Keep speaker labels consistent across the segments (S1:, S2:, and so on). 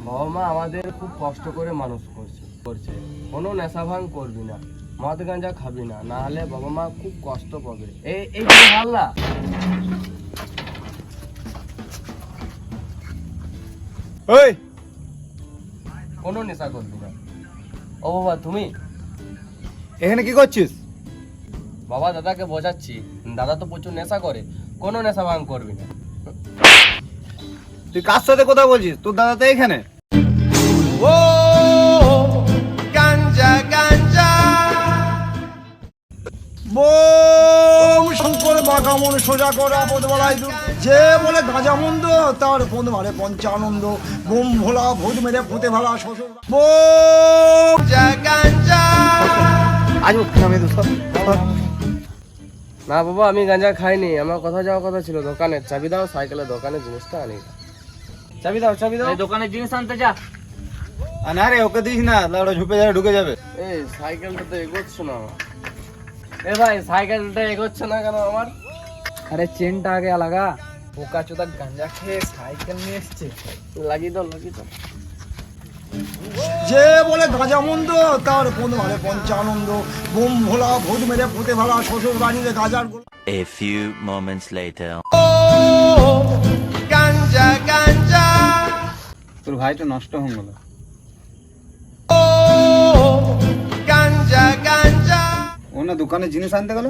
S1: বাবা মা আমাদের খুব কষ্ট করে মানুষ করছে কোনো নেশা ভাঙ করবি না, মদ গাঁজা খাবি না, না হলে বাবা মা খুব কষ্ট পাবে। এই হাল্লা
S2: ওই
S1: কোনো নেশা করবি না। ও বাবা তুমি
S2: এখানে কি করছিস?
S1: বাবা দাদাকে বোঝাচ্ছি, দাদা তো প্রচুর নেশা করে, কোনো নেশা ভাঙ করবি না।
S2: তুই কার সাথে কথা বলছিস? তোর দাদা তো এখানে।
S3: ও গাঞ্জা গাঞ্জা বোম শঙ্কর বাঘামন সোজা করা পদবলায় যে বলে গাঁজা মন্দ তার পদ মারে পঞ্চানন্দ বোম ভোলা ভূত মেরে ভূতে ভালা শ্বশুর বোম গাঞ্জা
S2: আজ নামে দোস্ত
S1: না বাবা আমি গাঁজা খাইনি, আমার কোথাও যাওয়ার কথা ছিল, দোকানে চাবি দাও, সাইকেলের দোকানের জিনিসটা আনি। চাবি দাও
S4: দোকানের জিনিস আনতে যা।
S2: না রে, ওকে দিস না, ওটা ঝুপে যাবে, ঢুকে যাবে।
S1: এই সাইকেলটা তো এগোচ্ছে না আমার। এ ভাই সাইকেলটা এগোচ্ছে না কেন আমার?
S4: আরে চেনটা আগে লাগা। বোকা চোদা গাঁজা খেয়ে সাইকেল নিয়ে এসছে।
S1: লাগিয়ে দাও।
S3: যে বলে গাঁজা মন্দ তার পদ মারে পঞ্চানন্দ বোম ভোলা ভূত মেরে ভূতে ভালা শ্বশুর বাড়িতে গাঁজার
S5: A few moments later.
S3: গাঞ্জা গাঞ্জা
S2: তোর ভাইটা নষ্ট হয়ে গেল।
S3: গাঞ্জা গাঞ্জা
S2: ও না দোকানে জিনিস আনতে গেল।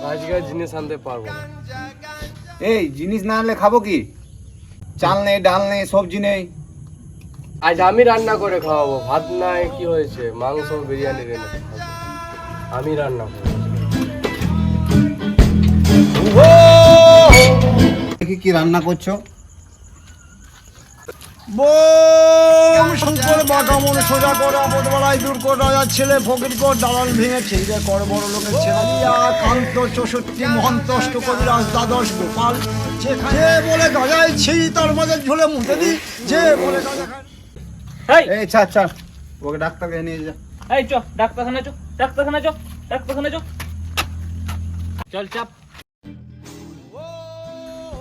S1: আজকে জিনিস আনতে পারবো না।
S2: এই জিনিস না আনলে খাবো কি? চাল নেই, ডাল নেই, সবজি নেই।
S1: আজ আমি রান্না করে খাওয়াবো, ভাত নাই কি হয়েছে, মাংস বিরিয়ানি রেনে খাবো, আমি রান্না করবো।
S2: দেখি কি রান্না করছো।
S3: বোম শঙ্কর বাঘামন সোজা করা পদবলায় দূর কর রাজার ছেলে ফকির কর দালাল ভেঙে ছেড়ে কর বড় লোকের ছেলে কান্ত 64 মহন্ত কবিরাজ দ্বাদশ গোপাল যে বলে গাজায় ছিঁড়ি তার মাঝে ঝুলে মুতে দি যে বলে গাজা খায়
S2: এই ছাড় ছাড়, ওকে ডাক্তারকে নিয়ে যা।
S4: এই চ ডাক্তারখানা চ। চল চাপ।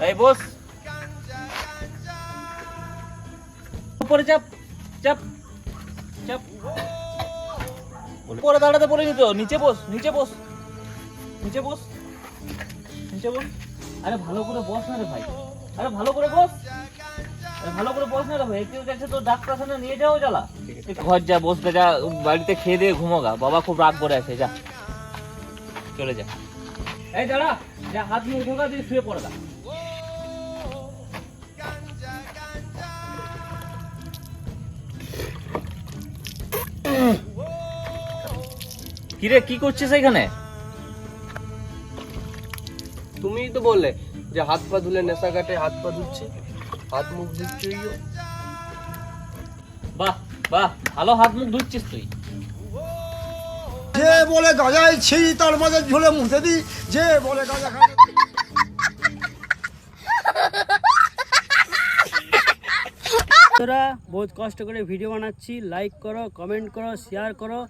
S4: এই বস উপরে চাপ। উপরে দাঁড়াতে বলিনি তো, নিচে বস। আরে ভালো করে বস না রে ভাই, ভালো করে বস না রে ভাই। একটু কাছে তো ডাক্তারখানা নিয়ে যাও জ্বালা। ঘর যা, বসতে যা, বাড়িতে খেয়ে দিয়ে ঘুমোগা। বাবা খুব রাগ করে আছে, যা চলে যা। এই দাঁড়া, যা হাত মুখ ধোকা দিয়ে শুয়ে পড়া। কিরে কি করছিস এখানে?
S1: তুমিই তো বললে যে হাত পা ধুলে নেশা কাটে, হাত পা ধুচ্ছি, হাত মুখ ধুচ্ছি।
S4: বাহ ভালো হাত মুখ ধুচ্ছিস তুই।
S3: যে বলে গাজায় ছিঁড়ি তার মাঝে ঝুলে মুতে দি যে বলে গাজা খায়।
S6: তোরা বহুত কষ্ট করে ভিডিও বানাচ্ছি, লাইক করো, কমেন্ট করো, শেয়ার করো।